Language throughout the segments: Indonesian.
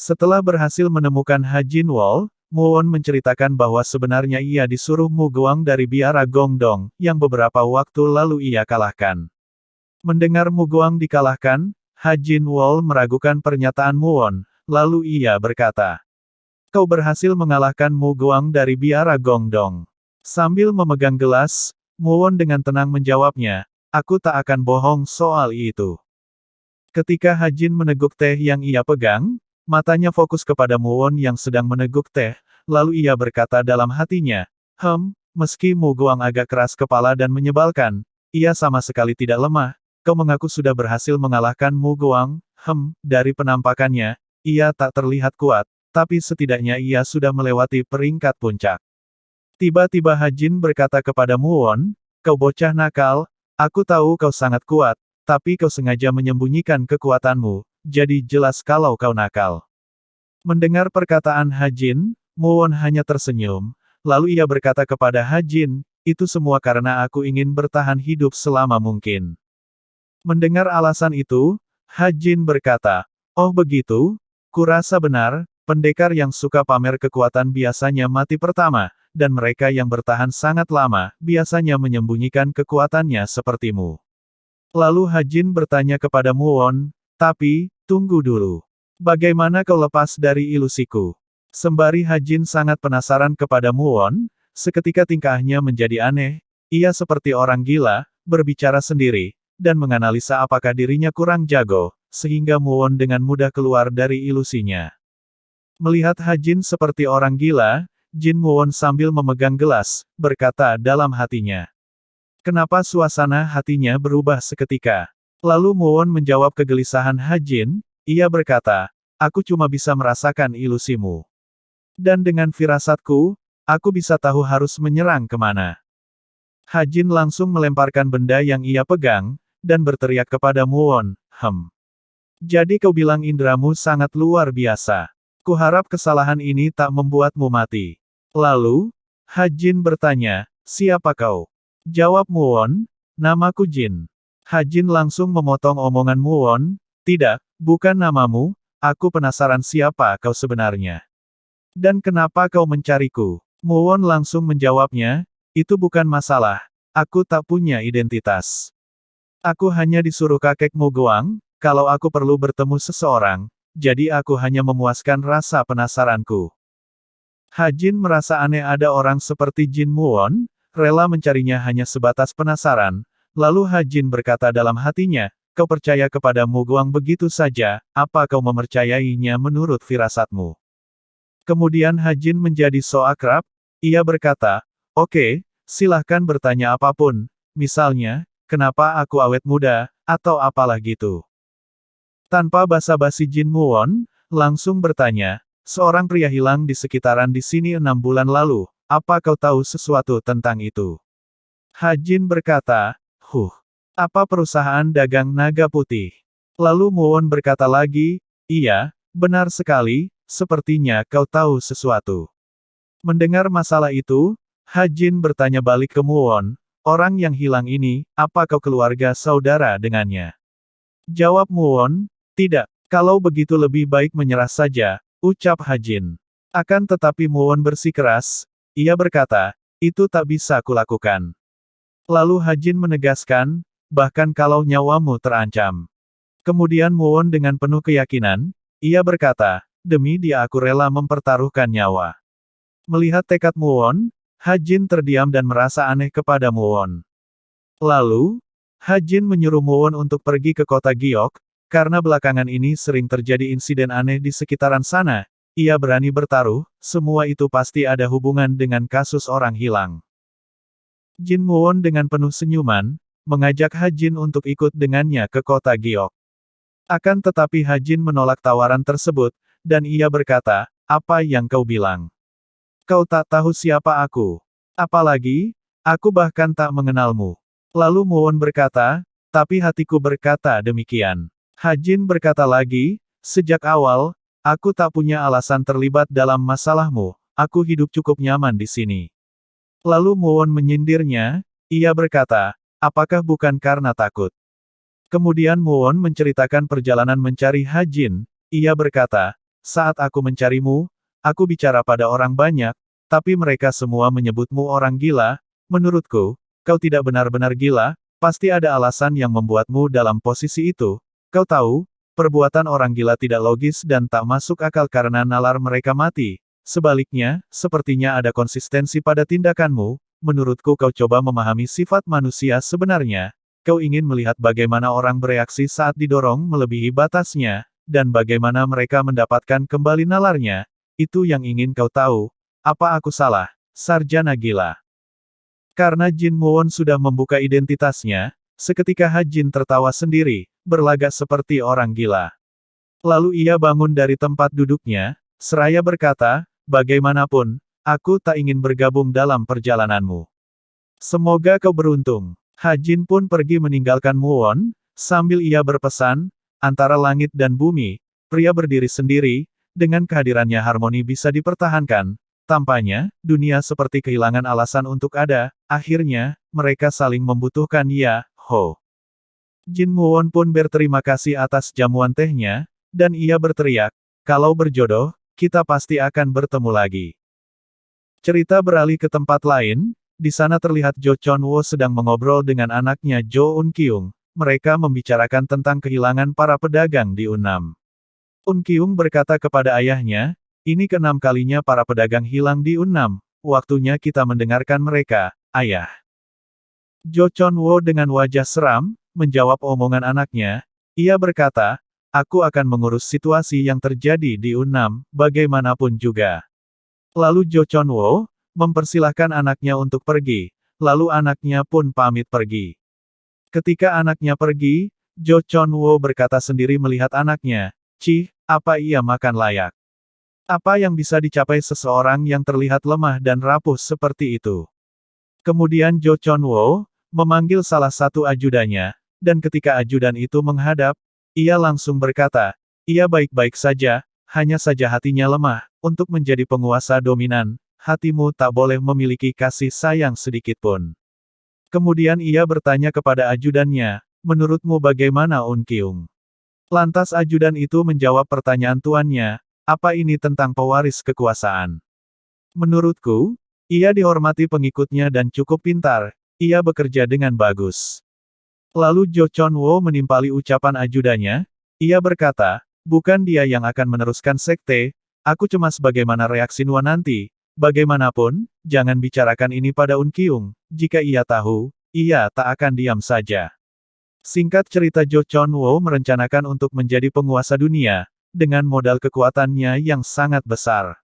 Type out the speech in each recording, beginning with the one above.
Setelah berhasil menemukan Hajin Wol, Muwon menceritakan bahwa sebenarnya ia disuruh Mu Guang dari biara Gongdong, yang beberapa waktu lalu ia kalahkan. Mendengar Mu Guang dikalahkan, Hajin Wol meragukan pernyataan Muwon, lalu ia berkata, "Kau berhasil mengalahkan Mu Guang dari biara Gongdong." Sambil memegang gelas, Muwon dengan tenang menjawabnya, "Aku tak akan bohong soal itu." Ketika Hajin meneguk teh yang ia pegang, matanya fokus kepada Muwon yang sedang meneguk teh, lalu ia berkata dalam hatinya, meski Mu Guang agak keras kepala dan menyebalkan, ia sama sekali tidak lemah. Kau mengaku sudah berhasil mengalahkan Mu Guang, dari penampakannya, ia tak terlihat kuat, tapi setidaknya ia sudah melewati peringkat puncak." Tiba-tiba Hajin berkata kepada Muwon, "Kau bocah nakal, aku tahu kau sangat kuat, tapi kau sengaja menyembunyikan kekuatanmu, jadi jelas kalau kau nakal." Mendengar perkataan Hajin, Muwon hanya tersenyum, lalu ia berkata kepada Hajin, "Itu semua karena aku ingin bertahan hidup selama mungkin." Mendengar alasan itu, Hajin berkata, "Oh begitu? Kurasa benar, pendekar yang suka pamer kekuatan biasanya mati pertama, dan mereka yang bertahan sangat lama, biasanya menyembunyikan kekuatannya sepertimu." Lalu Hajin bertanya kepada Muwon, "Tapi, tunggu dulu. Bagaimana kau lepas dari ilusiku?" Sembari Hajin sangat penasaran kepada Muwon, seketika tingkahnya menjadi aneh, ia seperti orang gila, berbicara sendiri, dan menganalisa apakah dirinya kurang jago, sehingga Muwon dengan mudah keluar dari ilusinya. Melihat Hajin seperti orang gila, Jin Muwon sambil memegang gelas, berkata dalam hatinya, "Kenapa suasana hatinya berubah seketika?" Lalu Muwon menjawab kegelisahan Hajin, ia berkata, "Aku cuma bisa merasakan ilusimu. Dan dengan firasatku, aku bisa tahu harus menyerang kemana." Hajin langsung melemparkan benda yang ia pegang, dan berteriak kepada Muwon, Jadi kau bilang indramu sangat luar biasa. Kuharap kesalahan ini tak membuatmu mati." Lalu, Hajin bertanya, "Siapa kau?" Jawab Muwon, "Namaku Jin." Hajin langsung memotong omongan Muwon, "Tidak, bukan namamu, aku penasaran siapa kau sebenarnya. Dan kenapa kau mencariku?" Muwon langsung menjawabnya, "Itu bukan masalah, aku tak punya identitas. Aku hanya disuruh kakek Mu Guang, kalau aku perlu bertemu seseorang, jadi aku hanya memuaskan rasa penasaranku." Hajin merasa aneh ada orang seperti Jin Muwon, rela mencarinya hanya sebatas penasaran, lalu Hajin berkata dalam hatinya, "Kau percaya kepada Mu Guang begitu saja, apa kau mempercayainya menurut firasatmu?" Kemudian Hajin menjadi so akrab, ia berkata, "Oke, silahkan bertanya apapun, misalnya, kenapa aku awet muda, atau apalah gitu." Tanpa basa-basi Jin Muwon, langsung bertanya, "Seorang pria hilang di sekitaran di sini 6 bulan lalu, apa kau tahu sesuatu tentang itu?" Hajin berkata, apa perusahaan dagang naga putih?" Lalu Muwon berkata lagi, "Iya, benar sekali, sepertinya kau tahu sesuatu." Mendengar masalah itu, Hajin bertanya balik ke Muwon, "Orang yang hilang ini, apa kau keluarga saudara dengannya?" Jawab Muwon, "Tidak, kalau begitu lebih baik menyerah saja," ucap Hajin. Akan tetapi Muwon bersikeras, ia berkata, "Itu tak bisa kulakukan." Lalu Hajin menegaskan, "Bahkan kalau nyawamu terancam." Kemudian Muwon dengan penuh keyakinan, ia berkata, "Demi dia aku rela mempertaruhkan nyawa." Melihat tekad Muwon, Hajin terdiam dan merasa aneh kepada Muwon. Lalu, Hajin menyuruh Muwon untuk pergi ke kota Giok, karena belakangan ini sering terjadi insiden aneh di sekitaran sana, ia berani bertaruh, semua itu pasti ada hubungan dengan kasus orang hilang. Jin Muwon dengan penuh senyuman, mengajak Hajin untuk ikut dengannya ke kota Giok. Akan tetapi Hajin menolak tawaran tersebut, dan ia berkata, "Apa yang kau bilang? Kau tak tahu siapa aku. Apalagi, aku bahkan tak mengenalmu." Lalu Muwon berkata, "Tapi hatiku berkata demikian." Hajin berkata lagi, "Sejak awal, aku tak punya alasan terlibat dalam masalahmu, aku hidup cukup nyaman di sini." Lalu Muwon menyindirnya, ia berkata, "Apakah bukan karena takut?" Kemudian Muwon menceritakan perjalanan mencari Hajin, ia berkata, saat aku mencarimu, aku bicara pada orang banyak, tapi mereka semua menyebutmu orang gila. Menurutku, kau tidak benar-benar gila, pasti ada alasan yang membuatmu dalam posisi itu. Kau tahu, perbuatan orang gila tidak logis dan tak masuk akal karena nalar mereka mati. Sebaliknya, sepertinya ada konsistensi pada tindakanmu. Menurutku kau coba memahami sifat manusia sebenarnya. Kau ingin melihat bagaimana orang bereaksi saat didorong melebihi batasnya, dan bagaimana mereka mendapatkan kembali nalarnya. Itu yang ingin kau tahu. Apa aku salah, sarjana gila? Karena Jin Muon sudah membuka identitasnya, seketika Ha Jin tertawa sendiri, berlagak seperti orang gila. Lalu ia bangun dari tempat duduknya, seraya berkata, bagaimanapun, aku tak ingin bergabung dalam perjalananmu. Semoga kau beruntung. Ha Jin pun pergi meninggalkan Muon, sambil ia berpesan, antara langit dan bumi, pria berdiri sendiri, dengan kehadirannya harmoni bisa dipertahankan. Tampaknya, dunia seperti kehilangan alasan untuk ada, akhirnya, mereka saling membutuhkan ya, ho. Jin Muon pun berterima kasih atas jamuan tehnya, dan ia berteriak, kalau berjodoh, kita pasti akan bertemu lagi. Cerita beralih ke tempat lain. Di sana terlihat Jo Chon Wo sedang mengobrol dengan anaknya Jo Un Kyung. Mereka membicarakan tentang kehilangan para pedagang di Unnam. Un Kyung berkata kepada ayahnya, ini keenam kalinya para pedagang hilang di Unnam. Waktunya kita mendengarkan mereka, ayah. Jo Chon Wo dengan wajah seram, menjawab omongan anaknya. Ia berkata, aku akan mengurus situasi yang terjadi di Unnam, bagaimanapun juga. Lalu Jo Chon Wo mempersilahkan anaknya untuk pergi, lalu anaknya pun pamit pergi. Ketika anaknya pergi, Jo Chon Wo berkata sendiri melihat anaknya, Cih, apa ia makan layak? Apa yang bisa dicapai seseorang yang terlihat lemah dan rapuh seperti itu? Kemudian Jo Chon Wo memanggil salah satu ajudannya, dan ketika ajudan itu menghadap, ia langsung berkata, ia baik-baik saja, hanya saja hatinya lemah, untuk menjadi penguasa dominan. Hatimu tak boleh memiliki kasih sayang sedikitpun. Kemudian ia bertanya kepada ajudannya, menurutmu bagaimana Un Kyung? Lantas ajudan itu menjawab pertanyaan tuannya, apa ini tentang pewaris kekuasaan? Menurutku, ia dihormati pengikutnya dan cukup pintar, ia bekerja dengan bagus. Lalu Jo Chon Wo menimpali ucapan ajudannya, ia berkata, bukan dia yang akan meneruskan sekte, aku cemas bagaimana reaksi Nuan nanti. Bagaimanapun, jangan bicarakan ini pada Un Kyung, jika ia tahu, ia tak akan diam saja. Singkat cerita Jo Chon Wo merencanakan untuk menjadi penguasa dunia, dengan modal kekuatannya yang sangat besar.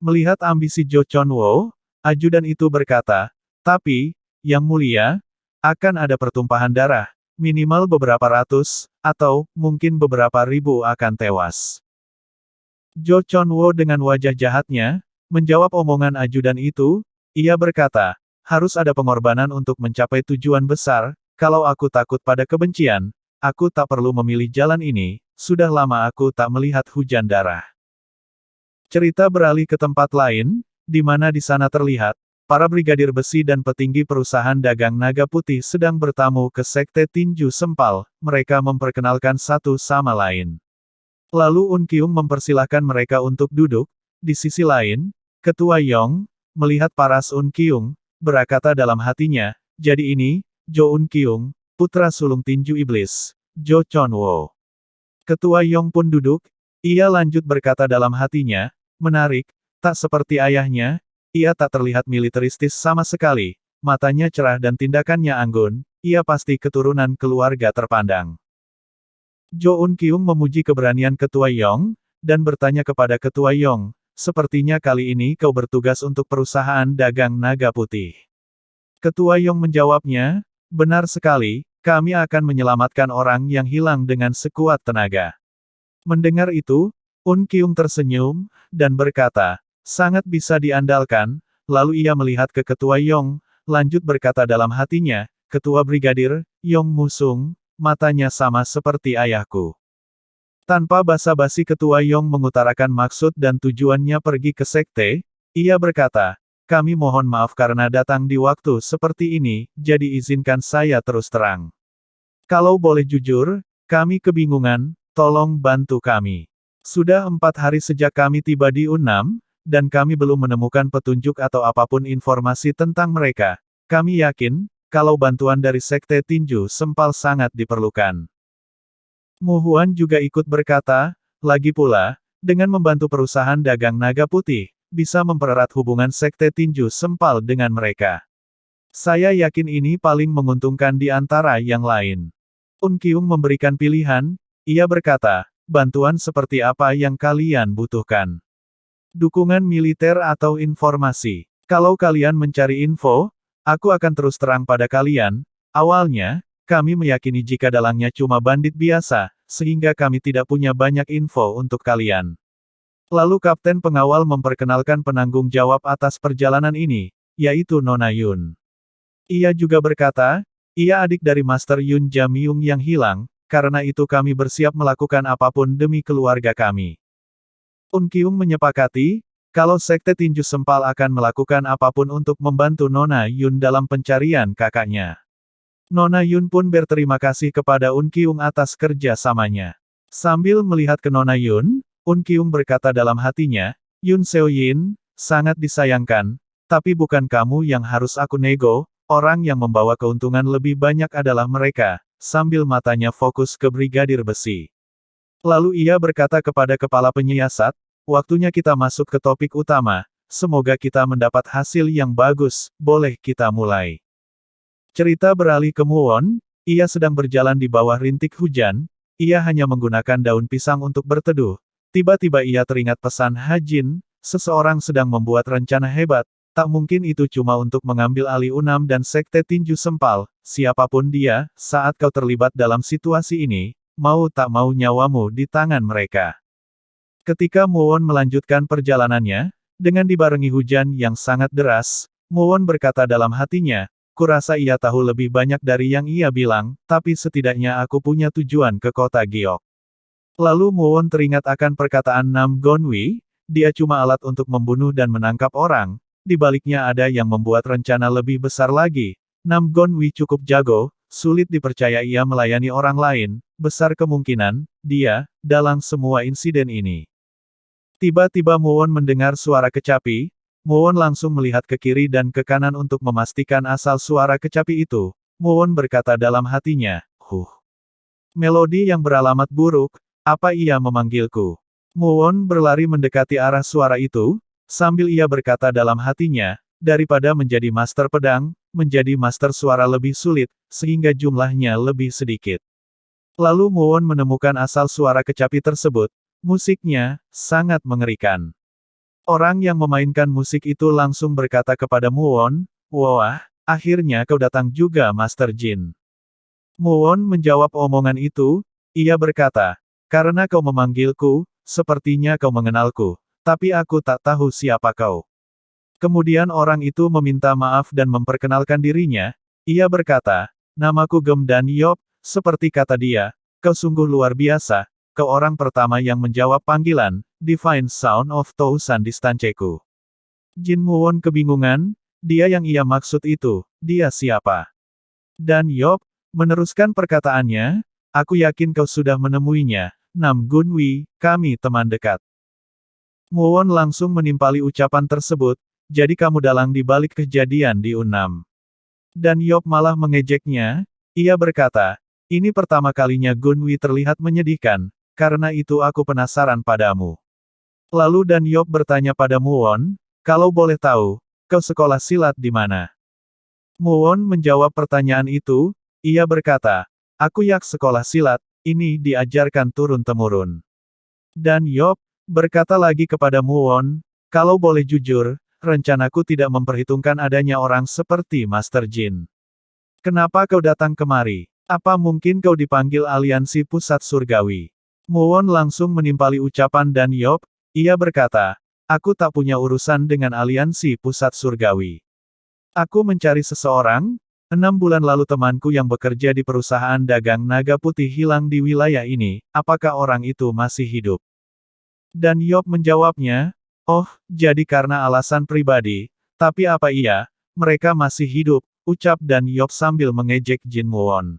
Melihat ambisi Jo Chon Wo, ajudan itu berkata, tapi, yang mulia, akan ada pertumpahan darah, minimal beberapa ratus, atau, mungkin beberapa ribu akan tewas. Jo Chon Wo dengan wajah jahatnya, menjawab omongan ajudan itu, ia berkata, harus ada pengorbanan untuk mencapai tujuan besar, kalau aku takut pada kebencian, aku tak perlu memilih jalan ini, sudah lama aku tak melihat hujan darah. Cerita beralih ke tempat lain, di mana di sana terlihat, para brigadir besi dan petinggi perusahaan dagang naga putih sedang bertamu ke sekte tinju sempal, mereka memperkenalkan satu sama lain. Lalu Un Kyung mempersilahkan mereka untuk duduk, di sisi lain, Ketua Yong, melihat paras Un Kyung, berkata dalam hatinya, jadi ini, Jo Un Kyung, putra sulung tinju iblis, Jo Chon Wo. Ketua Yong pun duduk, ia lanjut berkata dalam hatinya, menarik, tak seperti ayahnya, ia tak terlihat militeristis sama sekali, matanya cerah dan tindakannya anggun, ia pasti keturunan keluarga terpandang. Jo Un Kyung memuji keberanian Ketua Yong, dan bertanya kepada Ketua Yong, sepertinya kali ini kau bertugas untuk perusahaan dagang naga putih. Ketua Yong menjawabnya, benar sekali, kami akan menyelamatkan orang yang hilang dengan sekuat tenaga. Mendengar itu, Un Kyung tersenyum, dan berkata, sangat bisa diandalkan, lalu ia melihat ke Ketua Yong, lanjut berkata dalam hatinya, Ketua Brigadir, Yong Musung, matanya sama seperti ayahku. Tanpa basa-basi Ketua Yong mengutarakan maksud dan tujuannya pergi ke sekte, ia berkata, kami mohon maaf karena datang di waktu seperti ini, jadi izinkan saya terus terang. Kalau boleh jujur, kami kebingungan, tolong bantu kami. Sudah 4 hari sejak kami tiba di Unnam, dan kami belum menemukan petunjuk atau apapun informasi tentang mereka. Kami yakin, kalau bantuan dari Sekte Tinju Sempal sangat diperlukan. Mu Huan juga ikut berkata, lagi pula, dengan membantu perusahaan dagang naga putih, bisa mempererat hubungan Sekte Tinju Sempal dengan mereka. Saya yakin ini paling menguntungkan di antara yang lain. Un Kyung memberikan pilihan, ia berkata, bantuan seperti apa yang kalian butuhkan? Dukungan militer atau informasi? Kalau kalian mencari info, aku akan terus terang pada kalian. Awalnya, kami meyakini jika dalangnya cuma bandit biasa, sehingga kami tidak punya banyak info untuk kalian. Lalu kapten pengawal memperkenalkan penanggung jawab atas perjalanan ini, yaitu Nona Yun. Ia juga berkata, ia adik dari Master Yun Jamyung yang hilang, karena itu kami bersiap melakukan apapun demi keluarga kami. Un Kyung menyepakati, kalau Sekte Tinju Sempal akan melakukan apapun untuk membantu Nona Yun dalam pencarian kakaknya. Nona Yun pun berterima kasih kepada Un Kyung atas kerja-samanya. Sambil melihat ke Nona Yun, Un Kyung berkata dalam hatinya, Yun Seo-yin, sangat disayangkan, tapi bukan kamu yang harus aku nego, orang yang membawa keuntungan lebih banyak adalah mereka, sambil matanya fokus ke Brigadir Besi. Lalu ia berkata kepada kepala penyiasat, waktunya kita masuk ke topik utama, semoga kita mendapat hasil yang bagus, boleh kita mulai. Cerita beralih ke Muwon, ia sedang berjalan di bawah rintik hujan, ia hanya menggunakan daun pisang untuk berteduh. Tiba-tiba ia teringat pesan Hajin, seseorang sedang membuat rencana hebat, tak mungkin itu cuma untuk mengambil alih Unnam dan Sekte Tinju Sempal, siapapun dia, saat kau terlibat dalam situasi ini, mau tak mau nyawamu di tangan mereka. Ketika Muwon melanjutkan perjalanannya, dengan dibarengi hujan yang sangat deras, Muwon berkata dalam hatinya, kurasa ia tahu lebih banyak dari yang ia bilang, tapi setidaknya aku punya tujuan ke kota Giok. Lalu Muwon teringat akan perkataan Nam Gonwi, dia cuma alat untuk membunuh dan menangkap orang, di baliknya ada yang membuat rencana lebih besar lagi. Nam Gonwi cukup jago, sulit dipercaya ia melayani orang lain, besar kemungkinan, dia, dalang semua insiden ini. Tiba-tiba Muwon mendengar suara kecapi, Muwon langsung melihat ke kiri dan ke kanan untuk memastikan asal suara kecapi itu. Muwon berkata dalam hatinya, melodi yang beralamat buruk, apa ia memanggilku? Muwon berlari mendekati arah suara itu, sambil ia berkata dalam hatinya, daripada menjadi master pedang, menjadi master suara lebih sulit, sehingga jumlahnya lebih sedikit. Lalu Muwon menemukan asal suara kecapi tersebut, musiknya, sangat mengerikan. Orang yang memainkan musik itu langsung berkata kepada Muwon, wah, akhirnya kau datang juga Master Jin. Muwon menjawab omongan itu, ia berkata, karena kau memanggilku, sepertinya kau mengenalku. Tapi aku tak tahu siapa kau. Kemudian orang itu meminta maaf dan memperkenalkan dirinya, ia berkata, namaku Gem Dan Yop, seperti kata dia, kau sungguh luar biasa, kau orang pertama yang menjawab panggilan, Divine Sound of Tousan Distanceku. Jin Muwon kebingungan, dia yang ia maksud itu, dia siapa? Dan Yop, meneruskan perkataannya, aku yakin kau sudah menemuinya, Nam Gunwi, kami teman dekat. Muwon langsung menimpali ucapan tersebut, jadi kamu dalang di balik kejadian di Unnam. Dan Yop malah mengejeknya, ia berkata, ini pertama kalinya Gunwi terlihat menyedihkan, karena itu aku penasaran padamu. Lalu Dan Yop bertanya pada Muwon, kalau boleh tahu, kau sekolah silat di mana? Muwon menjawab pertanyaan itu, ia berkata, aku yak sekolah silat, ini diajarkan turun-temurun. Dan Yop berkata lagi kepada Muwon, kalau boleh jujur, rencanaku tidak memperhitungkan adanya orang seperti Master Jin. Kenapa kau datang kemari? Apa mungkin kau dipanggil aliansi pusat surgawi? Muwon langsung menimpali ucapan Dan Yop, ia berkata, aku tak punya urusan dengan aliansi pusat surgawi. Aku mencari seseorang, 6 bulan lalu temanku yang bekerja di perusahaan dagang naga putih hilang di wilayah ini, apakah orang itu masih hidup? Dan Yop menjawabnya, oh, jadi karena alasan pribadi, tapi apa iya, mereka masih hidup, ucap Dan Yop sambil mengejek Jin Muwon.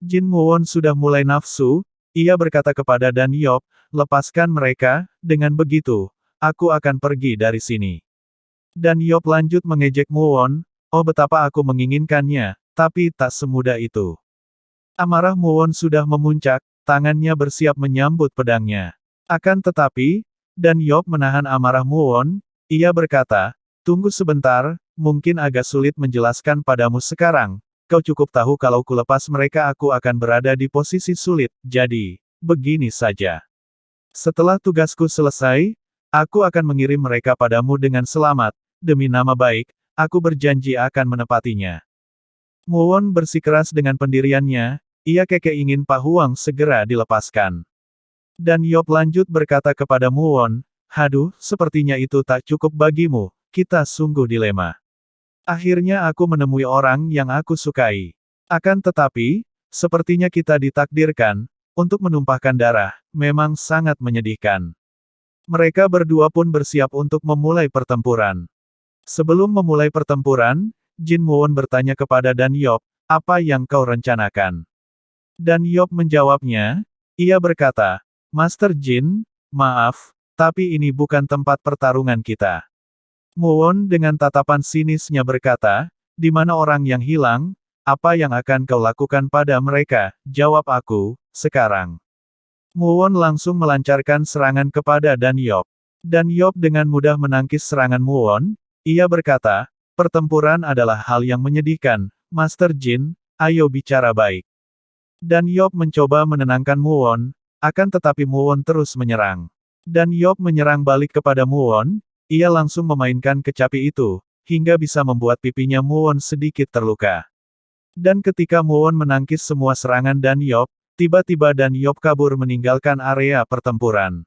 Jin Muwon sudah mulai nafsu, Ia berkata kepada Dan Yop, lepaskan mereka, dengan begitu, aku akan pergi dari sini. Dan Yop lanjut mengejek Muwon, oh betapa aku menginginkannya, tapi tak semudah itu. Amarah Muwon sudah memuncak, tangannya bersiap menyambut pedangnya. Akan tetapi, Dan Yop menahan amarah Muwon, ia berkata, tunggu sebentar, mungkin agak sulit menjelaskan padamu sekarang, kau cukup tahu kalau kulepas mereka aku akan berada di posisi sulit, jadi, begini saja. Setelah tugasku selesai, aku akan mengirim mereka padamu dengan selamat, demi nama baik, aku berjanji akan menepatinya. Muwon bersikeras dengan pendiriannya, ia keke ingin Pak Huang segera dilepaskan. Dan Yop lanjut berkata kepada Muwon, haduh, sepertinya itu tak cukup bagimu, kita sungguh dilema. Akhirnya aku menemui orang yang aku sukai. Akan tetapi, sepertinya kita ditakdirkan, untuk menumpahkan darah, memang sangat menyedihkan. Mereka berdua pun bersiap untuk memulai pertempuran. Sebelum memulai pertempuran, Jin Muwon bertanya kepada Dan Yop, apa yang kau rencanakan? Dan Yop menjawabnya, ia berkata, Master Jin, maaf, tapi ini bukan tempat pertarungan kita. Muwon dengan tatapan sinisnya berkata, di mana orang yang hilang, apa yang akan kau lakukan pada mereka, jawab aku, sekarang. Muwon langsung melancarkan serangan kepada Dan Yop. Dan Yop dengan mudah menangkis serangan Muwon, ia berkata, pertempuran adalah hal yang menyedihkan, Master Jin, ayo bicara baik. Dan Yop mencoba menenangkan Muwon, akan tetapi Muwon terus menyerang. Dan Yop menyerang balik kepada Muwon, ia langsung memainkan kecapi itu, hingga bisa membuat pipinya Muwon sedikit terluka. Dan ketika Muwon menangkis semua serangan Dan Yop, tiba-tiba Dan Yop kabur meninggalkan area pertempuran.